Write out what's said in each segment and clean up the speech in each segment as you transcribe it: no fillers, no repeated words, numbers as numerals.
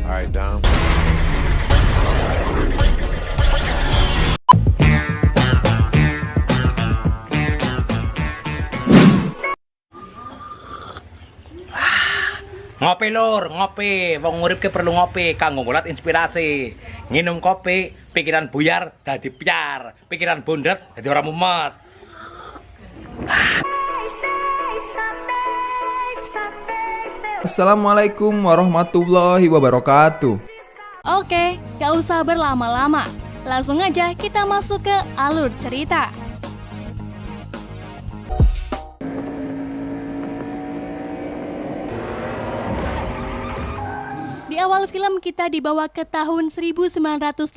Alright, Dom. Ngopi lur, ngopi. Wong urip ki perlu ngopi kanggo ngulat inspirasi. Nginum kopi, pikiran buyar dadi piar, pikiran bundret dadi ora mumet. Assalamualaikum warahmatullahi wabarakatuh. Oke, gak usah berlama-lama. Langsung aja kita masuk ke alur cerita. Di awal film kita dibawa ke tahun 1989.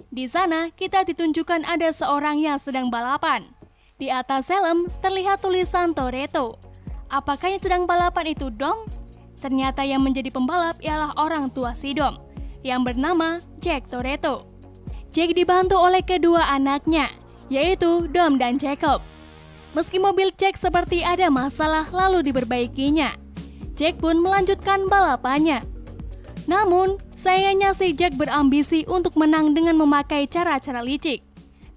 Di sana kita ditunjukkan ada seorang yang sedang balapan. Di atas helm terlihat tulisan Toretto. Apakah yang sedang balapan itu Dom? Ternyata yang menjadi pembalap ialah orang tua si Dom, yang bernama Jack Toretto. Jack dibantu oleh kedua anaknya, yaitu Dom dan Jacob. Meski mobil Jack seperti ada masalah lalu diperbaikinya, Jack pun melanjutkan balapannya. Namun, sayangnya si Jack berambisi untuk menang dengan memakai cara-cara licik.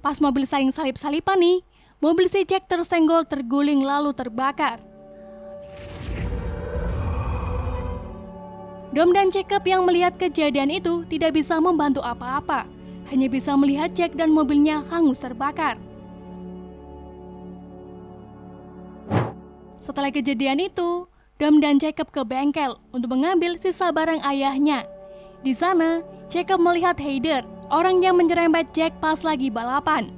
Pas mobil saling salip-salipan nih, mobil si Jack tersenggol, terguling lalu terbakar. Dom dan Jacob yang melihat kejadian itu tidak bisa membantu apa-apa, hanya bisa melihat Jack dan mobilnya hangus terbakar. Setelah kejadian itu, Dom dan Jacob ke bengkel untuk mengambil sisa barang ayahnya. Di sana, Jacob melihat Heather, orang yang menyerempet Jack pas lagi balapan.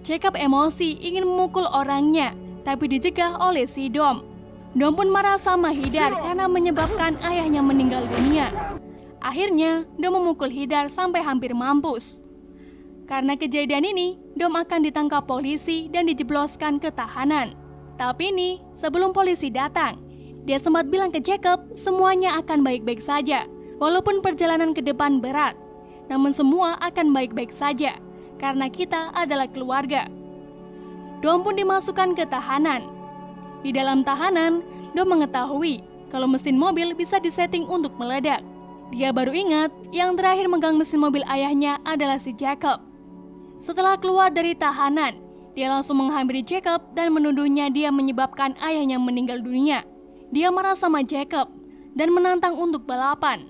Jacob emosi ingin memukul orangnya, tapi dicegah oleh si Dom. Dom pun marah sama Heather karena menyebabkan ayahnya meninggal dunia. Akhirnya, Dom memukul Heather sampai hampir mampus. Karena kejadian ini, Dom akan ditangkap polisi dan dijebloskan ke tahanan. Tapi nih, sebelum polisi datang, dia sempat bilang ke Jacob semuanya akan baik-baik saja. Walaupun perjalanan ke depan berat, namun semua akan baik-baik saja karena kita adalah keluarga. Dom pun dimasukkan ke tahanan. Di dalam tahanan, Dom mengetahui kalau mesin mobil bisa disetting untuk meledak. Dia baru ingat yang terakhir megang mesin mobil ayahnya adalah si Jacob. Setelah keluar dari tahanan, dia langsung menghampiri Jacob dan menuduhnya dia menyebabkan ayahnya meninggal dunia. Dia marah sama Jacob dan menantang untuk balapan.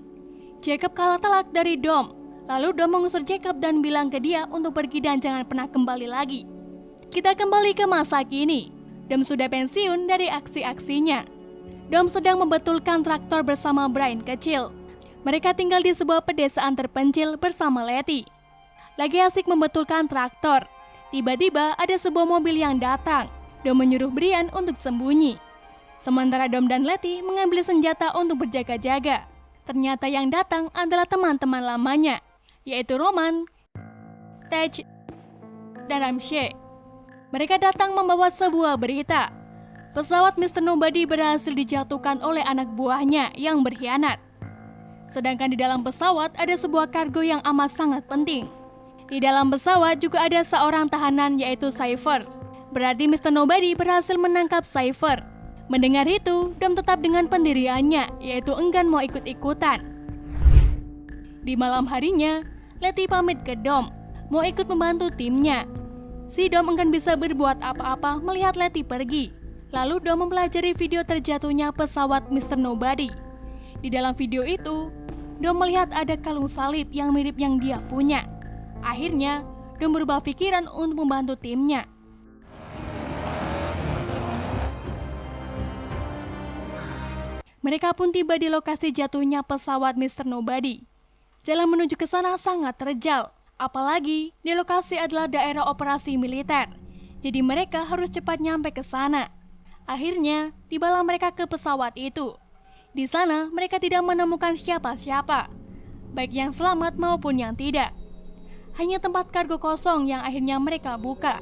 Jacob kalah telak dari Dom. Lalu Dom mengusir Jacob dan bilang ke dia untuk pergi dan jangan pernah kembali lagi. Kita kembali ke masa kini. Dom sudah pensiun dari aksi-aksinya. Dom sedang membetulkan traktor bersama Brian kecil. Mereka tinggal di sebuah pedesaan terpencil bersama Letty. Lagi asik membetulkan traktor. Tiba-tiba ada sebuah mobil yang datang. Dom menyuruh Brian untuk sembunyi. Sementara Dom dan Letty mengambil senjata untuk berjaga-jaga. Ternyata yang datang adalah teman-teman lamanya, yaitu Roman, Tej, dan Ramsey. Mereka datang membawa sebuah berita. Pesawat Mr. Nobody berhasil dijatuhkan oleh anak buahnya yang berkhianat. Sedangkan di dalam pesawat ada sebuah kargo yang amat sangat penting. Di dalam pesawat juga ada seorang tahanan yaitu Cypher. Berarti Mr. Nobody berhasil menangkap Cypher. Mendengar itu, Dom tetap dengan pendiriannya, yaitu enggan mau ikut-ikutan. Di malam harinya, Letty pamit ke Dom, mau ikut membantu timnya. Si Dom enggan bisa berbuat apa-apa melihat Letty pergi. Lalu Dom mempelajari video terjatuhnya pesawat Mr. Nobody. Di dalam video itu, Dom melihat ada kalung salib yang mirip yang dia punya. Akhirnya, Dom berubah pikiran untuk membantu timnya. Mereka pun tiba di lokasi jatuhnya pesawat Mr. Nobody. Jalan menuju ke sana sangat terjal, apalagi di lokasi adalah daerah operasi militer. Jadi mereka harus cepat nyampe ke sana. Akhirnya, tibalah mereka ke pesawat itu. Di sana, mereka tidak menemukan siapa-siapa, baik yang selamat maupun yang tidak. Hanya tempat kargo kosong yang akhirnya mereka buka.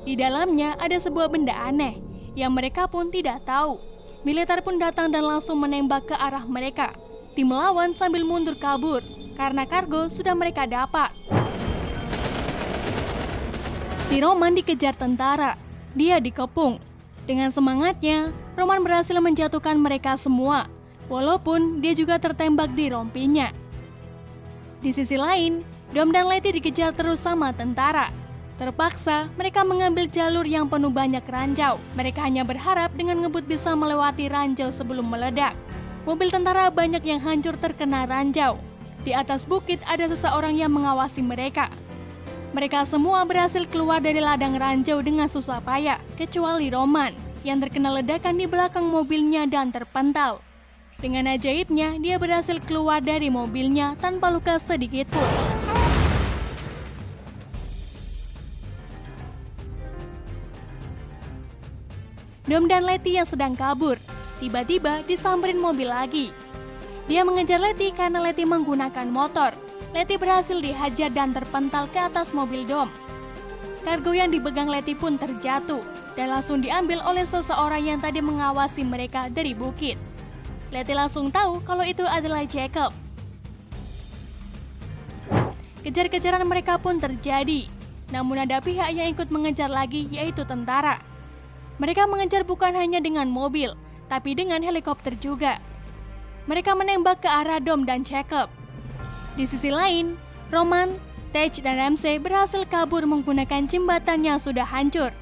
Di dalamnya ada sebuah benda aneh yang mereka pun tidak tahu. Militer pun datang dan langsung menembak ke arah mereka. Tim melawan sambil mundur kabur karena kargo sudah mereka dapat. Si Roman dikejar tentara. Dia dikepung. Dengan semangatnya, Roman berhasil menjatuhkan mereka semua. walaupun dia juga tertembak di rompinya. Di sisi lain, Dom dan Letty dikejar terus sama tentara. Terpaksa, mereka mengambil jalur yang penuh banyak ranjau. Mereka hanya berharap dengan ngebut bisa melewati ranjau sebelum meledak. Mobil tentara banyak yang hancur terkena ranjau. Di atas bukit ada seseorang yang mengawasi mereka. Mereka semua berhasil keluar dari ladang ranjau dengan susah payah, kecuali Roman, yang terkena ledakan di belakang mobilnya dan terpental. Dengan ajaibnya, dia berhasil keluar dari mobilnya tanpa luka sedikit pun. Dom dan Letty yang sedang kabur, tiba-tiba disamperin mobil lagi. Dia mengejar Letty karena Letty menggunakan motor. Letty berhasil dihajar dan terpental ke atas mobil Dom. Kargo yang dipegang Letty pun terjatuh dan langsung diambil oleh seseorang yang tadi mengawasi mereka dari bukit. Letty langsung tahu kalau itu adalah Jacob. Kejar-kejaran mereka pun terjadi, namun ada pihak yang ikut mengejar lagi, yaitu tentara. Mereka mengejar bukan hanya dengan mobil, tapi dengan helikopter juga. Mereka menembak ke arah Dom dan Jacob. Di sisi lain, Roman, Tej, dan Ramsey berhasil kabur menggunakan jembatan yang sudah hancur.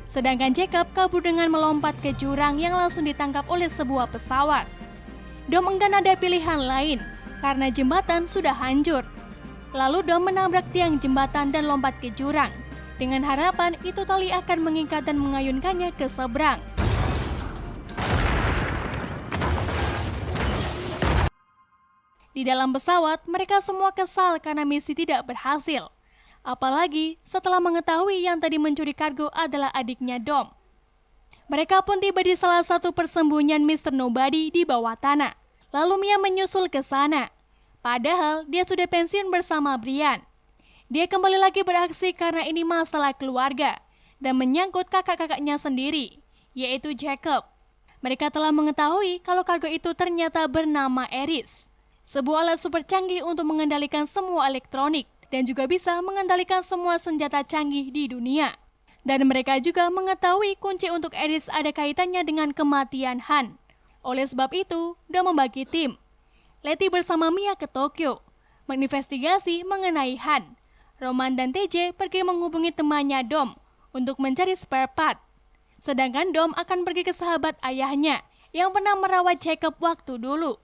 Sedangkan Jacob kabur dengan melompat ke jurang yang langsung ditangkap oleh sebuah pesawat. Dom enggan ada pilihan lain, karena jembatan sudah hancur. Lalu Dom menabrak tiang jembatan dan lompat ke jurang, dengan harapan itu tali akan mengikat dan mengayunkannya ke seberang. Di dalam pesawat, mereka semua kesal karena misi tidak berhasil. Apalagi setelah mengetahui yang tadi mencuri kargo adalah adiknya Dom. Mereka pun tiba di salah satu persembunyian Mr. Nobody di bawah tanah. Lalu Mia menyusul ke sana. Padahal dia sudah pensiun bersama Brian. Dia kembali lagi beraksi karena ini masalah keluarga dan menyangkut kakak-kakaknya sendiri, yaitu Jacob. Mereka telah mengetahui kalau kargo itu ternyata bernama Eris, sebuah alat super canggih untuk mengendalikan semua elektronik dan juga bisa mengendalikan semua senjata canggih di dunia. Dan mereka juga mengetahui kunci untuk Eris ada kaitannya dengan kematian Han. Oleh sebab itu, dia membagi tim. Letty bersama Mia ke Tokyo, menginvestigasi mengenai Han. Roman dan TJ pergi menghubungi temannya Dom untuk mencari spare part. Sedangkan Dom akan pergi ke sahabat ayahnya yang pernah merawat Jacob waktu dulu.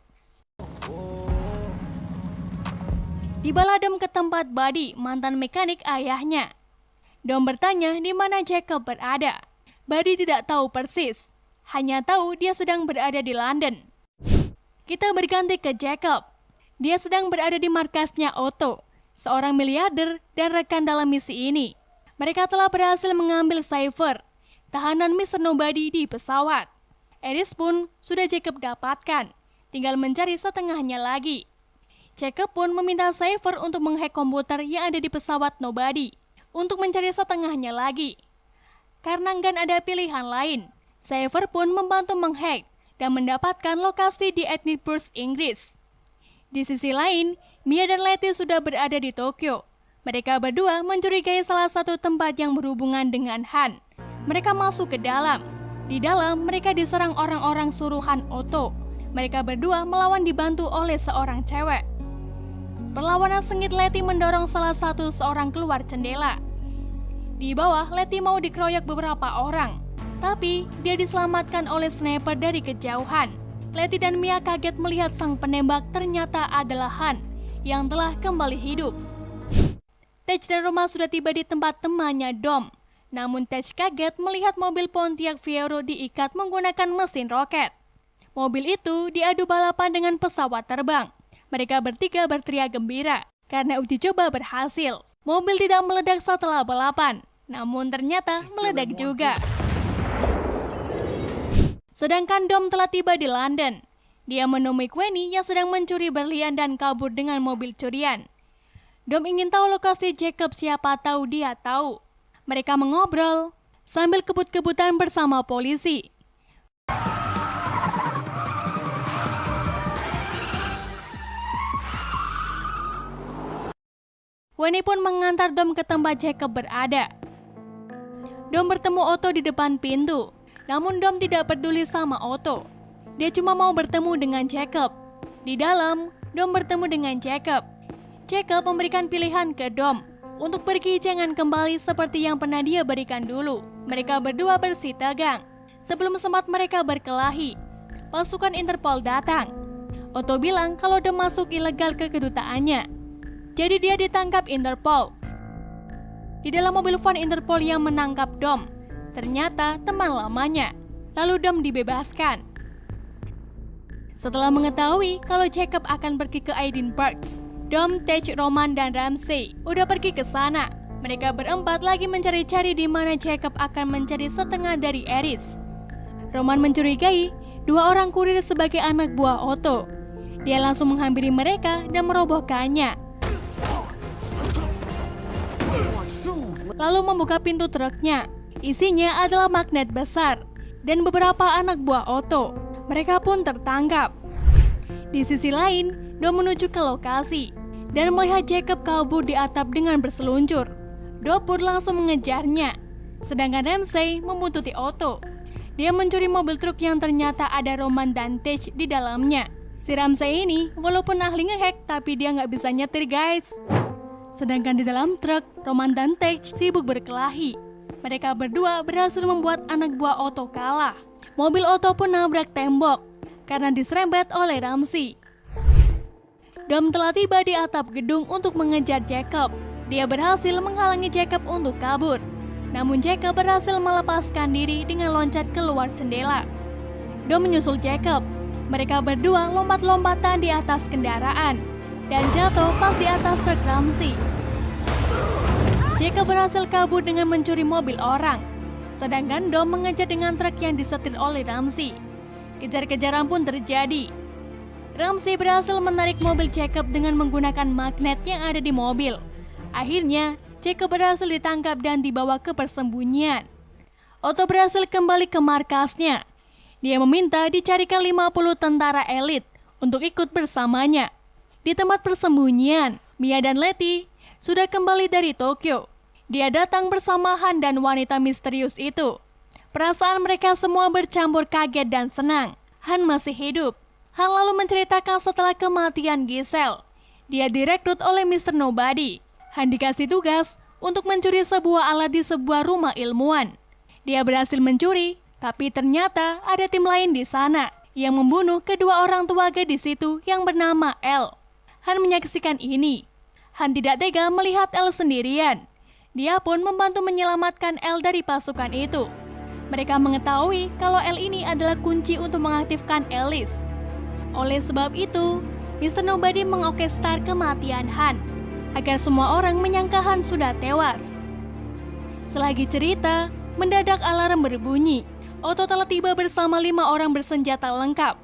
Dibawa Dom ke tempat Buddy, mantan mekanik ayahnya. Dom bertanya di mana Jacob berada. Buddy tidak tahu persis, hanya tahu dia sedang berada di London. Kita berganti ke Jacob. Dia sedang berada di markasnya Otto, seorang miliarder dan rekan dalam misi ini. Mereka telah berhasil mengambil Cypher, tahanan Mr. Nobody di pesawat. Eris pun sudah Jacob dapatkan, tinggal mencari setengahnya lagi. Jacob pun meminta Cypher untuk menghack komputer yang ada di pesawat Nobody, untuk mencari setengahnya lagi. Karena nggak ada pilihan lain, Cypher pun membantu menghack dan mendapatkan lokasi di Edinburgh, Inggris. Di sisi lain, Mia dan Letty sudah berada di Tokyo. Mereka berdua mencurigai salah satu tempat yang berhubungan dengan Han. Mereka masuk ke dalam. Di dalam, mereka diserang orang-orang suruhan Otto. Mereka berdua melawan dibantu oleh seorang cewek. Perlawanan sengit Letty mendorong salah satu seorang keluar jendela. Di bawah, Letty mau dikeroyok beberapa orang. Tapi, dia diselamatkan oleh sniper dari kejauhan. Letty dan Mia kaget melihat sang penembak ternyata adalah Han yang telah kembali hidup. Tej dan Roma sudah tiba di tempat temannya Dom. Namun Tej kaget melihat mobil Pontiac Fiero diikat menggunakan mesin roket. Mobil itu diadu balapan dengan pesawat terbang. Mereka bertiga berteriak gembira karena uji coba berhasil. Mobil tidak meledak setelah balapan, namun ternyata meledak juga. Sedangkan Dom telah tiba di London. Dia menemui Queenie yang sedang mencuri berlian dan kabur dengan mobil curian. Dom ingin tahu lokasi Jacob, siapa tahu dia tahu. Mereka mengobrol sambil kebut-kebutan bersama polisi. Queenie pun mengantar Dom ke tempat Jacob berada. Dom bertemu Otto di depan pintu. Namun Dom tidak peduli sama Otto. Dia cuma mau bertemu dengan Jacob. Di dalam, Dom bertemu dengan Jacob. Jacob memberikan pilihan ke Dom untuk pergi jangan kembali seperti yang pernah dia berikan dulu. Mereka berdua bersih tegang. Sebelum sempat mereka berkelahi, pasukan Interpol datang. Otto bilang kalau Dom masuk ilegal ke kedutaannya. Jadi dia ditangkap Interpol. Di dalam mobil van Interpol yang menangkap Dom, ternyata teman lamanya. Lalu Dom dibebaskan. Setelah mengetahui kalau Jacob akan pergi ke Edinburgh, Dom, Tej, Roman, dan Ramsey udah pergi ke sana. Mereka berempat lagi mencari-cari di mana Jacob akan mencari setengah dari Eris. Roman mencurigai 2 orang kurir sebagai anak buah Otto. Dia langsung menghampiri mereka dan merobohkannya. Lalu membuka pintu truknya. Isinya adalah magnet besar dan beberapa anak buah Otto. Mereka pun tertangkap. Di sisi lain, Dom menuju ke lokasi dan melihat Jacob kabur di atap dengan berseluncur. Dom pun langsung mengejarnya, sedangkan Ramsey membuntuti Otto. Dia mencuri mobil truk yang ternyata ada Roman dan Tej di dalamnya. Si Ramsey ini walaupun ahli ngehack, tapi dia nggak bisa nyetir guys. Sedangkan di dalam truk, Roman dan Tej sibuk berkelahi. Mereka berdua berhasil membuat anak buah Otto kalah. Mobil Otto pun nabrak tembok karena diserempet oleh Ramsey. Dom telah tiba di atap gedung untuk mengejar Jacob. Dia berhasil menghalangi Jacob untuk kabur. Namun Jacob berhasil melepaskan diri dengan loncat keluar jendela. Dom menyusul Jacob. Mereka berdua lompat-lompatan di atas kendaraan dan jatuh pas di atas truk Ramsey. Jacob berhasil kabur dengan mencuri mobil orang. Sedangkan Dom mengejar dengan truk yang disetir oleh Ramsey. Kejar-kejaran pun terjadi. Ramsey berhasil menarik mobil Jacob dengan menggunakan magnet yang ada di mobil. Akhirnya, Jacob berhasil ditangkap dan dibawa ke persembunyian. Otto berhasil kembali ke markasnya. Dia meminta dicarikan 50 tentara elit untuk ikut bersamanya. Di tempat persembunyian, Mia dan Letty sudah kembali dari Tokyo. Dia datang bersama Han dan wanita misterius itu. Perasaan mereka semua bercampur kaget dan senang. Han masih hidup. Han lalu menceritakan setelah kematian Giselle, dia direkrut oleh Mr. Nobody. Han dikasih tugas untuk mencuri sebuah alat di sebuah rumah ilmuwan. Dia berhasil mencuri, tapi ternyata ada tim lain di sana yang membunuh kedua orang tua gadis itu yang bernama Elle. Han menyaksikan ini. Han tidak tega melihat Elle sendirian. Dia pun membantu menyelamatkan Elle dari pasukan itu. Mereka mengetahui kalau Elle ini adalah kunci untuk mengaktifkan Alice. Oleh sebab itu, Mr. Nobody mengorkestar kematian Han, agar semua orang menyangka Han sudah tewas. Selagi cerita, mendadak alarm berbunyi. Otto telah tiba bersama 5 orang bersenjata lengkap.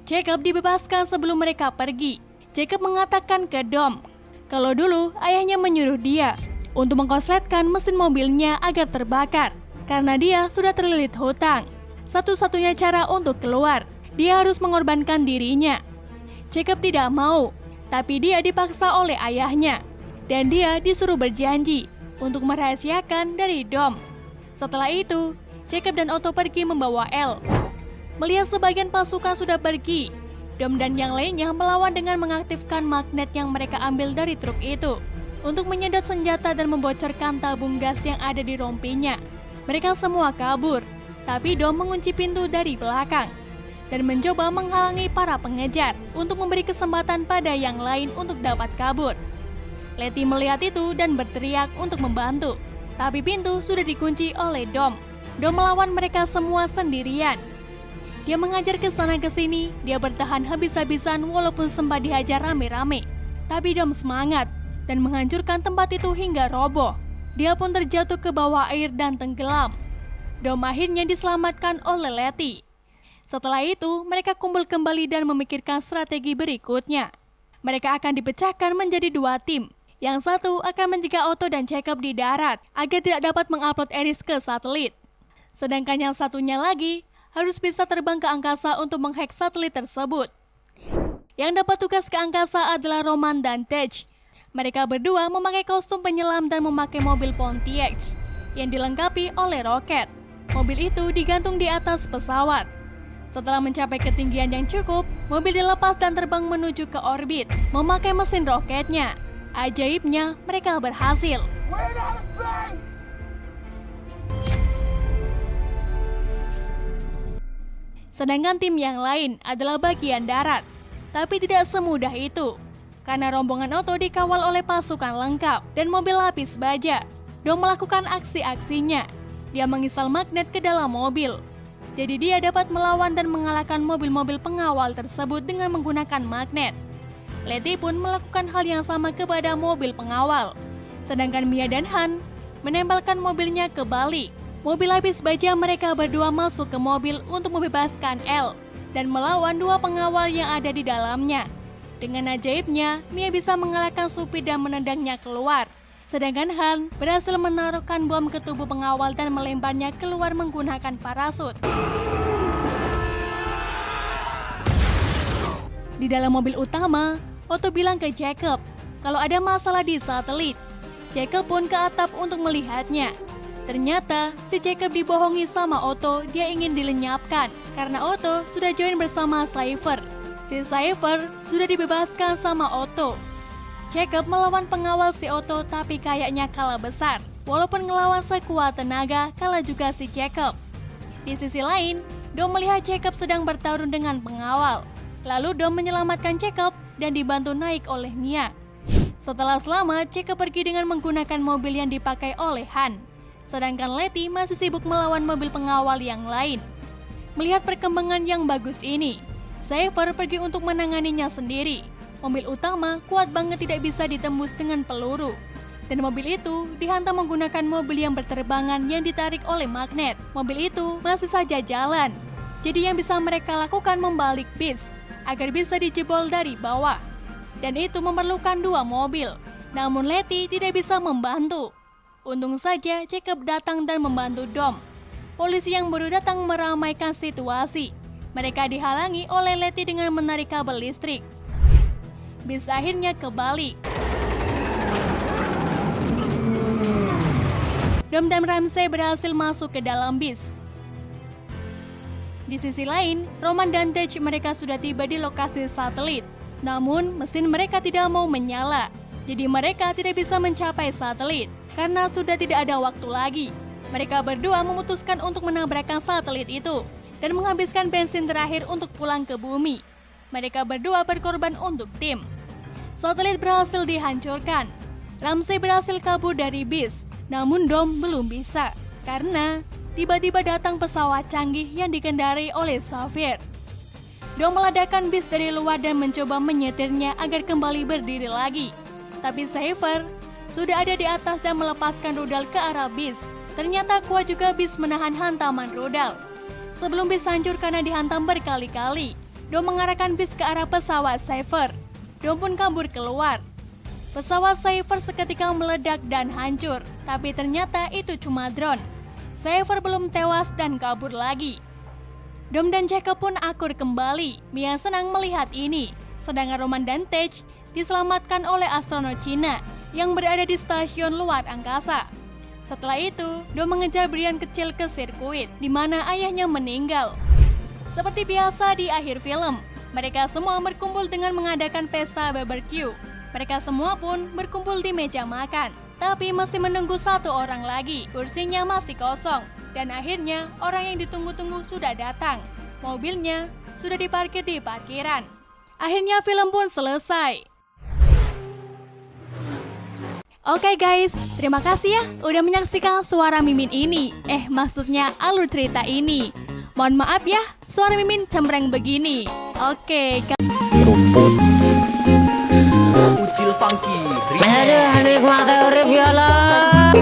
Jacob dibebaskan sebelum mereka pergi. Jacob mengatakan ke Dom kalau dulu ayahnya menyuruh dia untuk mengkonsletkan mesin mobilnya agar terbakar karena dia sudah terlilit hutang. Satu-satunya cara untuk keluar, dia harus mengorbankan dirinya. Jacob tidak mau, tapi dia dipaksa oleh ayahnya dan dia disuruh berjanji untuk merahasiakan dari Dom. Setelah itu, Jacob dan Otto pergi membawa Elle. Melihat sebagian pasukan sudah pergi, Dom dan yang lainnya melawan dengan mengaktifkan magnet yang mereka ambil dari truk itu untuk menyedot senjata dan membocorkan tabung gas yang ada di rompinya. Mereka semua kabur, tapi Dom mengunci pintu dari belakang dan mencoba menghalangi para pengejar untuk memberi kesempatan pada yang lain untuk dapat kabur. Letty melihat itu dan berteriak untuk membantu, tapi pintu sudah dikunci oleh Dom. Dom melawan mereka semua sendirian. Dia mengajar ke sana ke sini, dia bertahan habis-habisan walaupun sempat dihajar rame-rame. Tapi Dom semangat dan menghancurkan tempat itu hingga roboh. Dia pun terjatuh ke bawah air dan tenggelam. Dom akhirnya diselamatkan oleh Letty. Setelah itu, mereka kumpul kembali dan memikirkan strategi berikutnya. Mereka akan dipecahkan menjadi 2 tim. Yang satu akan mencegah Otto dan Jacob di darat agar tidak dapat mengupload Eris ke satelit. Sedangkan yang satunya lagi harus bisa terbang ke angkasa untuk menghack satelit tersebut. Yang dapat tugas ke angkasa adalah Roman dan Tej. Mereka berdua memakai kostum penyelam dan memakai mobil Pontiac yang dilengkapi oleh roket. Mobil itu digantung di atas pesawat. Setelah mencapai ketinggian yang cukup, mobil dilepas dan terbang menuju ke orbit, memakai mesin roketnya. Ajaibnya, mereka berhasil. Sedangkan tim yang lain adalah bagian darat. Tapi tidak semudah itu, karena rombongan Otto dikawal oleh pasukan lengkap dan mobil lapis baja. Dom melakukan aksi-aksinya. Dia menginstal magnet ke dalam mobil. Jadi dia dapat melawan dan mengalahkan mobil-mobil pengawal tersebut dengan menggunakan magnet. Letty pun melakukan hal yang sama kepada mobil pengawal. Sedangkan Mia dan Han menempelkan mobilnya ke balik. Mobil lapis baja mereka berdua masuk ke mobil untuk membebaskan Elle dan melawan dua pengawal yang ada di dalamnya. Dengan ajaibnya, Mia bisa mengalahkan supir dan menendangnya keluar. Sedangkan Han berhasil menaruhkan bom ke tubuh pengawal dan melemparnya keluar menggunakan parasut. Di dalam mobil utama, Otto bilang ke Jacob kalau ada masalah di satelit. Jacob pun ke atap untuk melihatnya. Ternyata si Jacob dibohongi sama Otto, dia ingin dilenyapkan karena Otto sudah join bersama Cypher. Si Cypher sudah dibebaskan sama Otto. Jacob melawan pengawal si Otto tapi kayaknya kalah besar. Walaupun ngelawan sekuat tenaga, kalah juga si Jacob. Di sisi lain, Dom melihat Jacob sedang bertarung dengan pengawal. Lalu Dom menyelamatkan Jacob dan dibantu naik oleh Mia. Setelah selamat, Jacob pergi dengan menggunakan mobil yang dipakai oleh Han. Sedangkan Letty masih sibuk melawan mobil pengawal yang lain. Melihat perkembangan yang bagus ini, Cypher pergi untuk menanganinya sendiri. Mobil utama kuat banget tidak bisa ditembus dengan peluru. Dan mobil itu dihantam menggunakan mobil yang berterbangan yang ditarik oleh magnet. Mobil itu masih saja jalan. Jadi yang bisa mereka lakukan membalik bis agar bisa dijebol dari bawah. Dan itu memerlukan dua mobil. Namun Letty tidak bisa membantu. Untung saja Jacob datang dan membantu Dom. Polisi yang baru datang meramaikan situasi. Mereka dihalangi oleh Letty dengan menarik kabel listrik. Bis akhirnya kebalik. Dom dan Ramsey berhasil masuk ke dalam bis. Di sisi lain, Roman dan Tej mereka sudah tiba di lokasi satelit. Namun, mesin mereka tidak mau menyala. Jadi mereka tidak bisa mencapai satelit karena sudah tidak ada waktu lagi. Mereka berdua memutuskan untuk menabrakkan satelit itu dan menghabiskan bensin terakhir untuk pulang ke bumi. Mereka berdua berkorban untuk tim. Satelit berhasil dihancurkan. Ramsey berhasil kabur dari bis, namun Dom belum bisa karena tiba-tiba datang pesawat canggih yang dikendarai oleh Xavier. Dom meledakkan bis dari luar dan mencoba menyetirnya agar kembali berdiri lagi. Tapi Xavier sudah ada di atas dan melepaskan rudal ke arah bis. Ternyata kuat juga bis menahan hantaman rudal. Sebelum bis hancur karena dihantam berkali-kali, Dom mengarahkan bis ke arah pesawat Xavier. Dom pun kabur keluar. Pesawat Xavier seketika meledak dan hancur, tapi ternyata itu cuma drone. Xavier belum tewas dan kabur lagi. Dom dan Jacob pun akur kembali. Mia senang melihat ini. Sedangkan Roman dan Tej diselamatkan oleh astronot Cina yang berada di stasiun luar angkasa. Setelah itu, Dom mengejar Brian kecil ke sirkuit, di mana ayahnya meninggal. Seperti biasa di akhir film, mereka semua berkumpul dengan mengadakan pesta barbecue. Mereka semua pun berkumpul di meja makan, tapi masih menunggu satu orang lagi. Kursinya masih kosong, dan akhirnya orang yang ditunggu-tunggu sudah datang. Mobilnya sudah diparkir di parkiran. Akhirnya film pun selesai. Oke guys, terima kasih ya udah menyaksikan Suara Mimin ini. Maksudnya alur cerita ini. Mohon maaf ya, suara Mimin cempreng begini. Oke, Ucil funky. Aduh, nikmat urip ya Allah.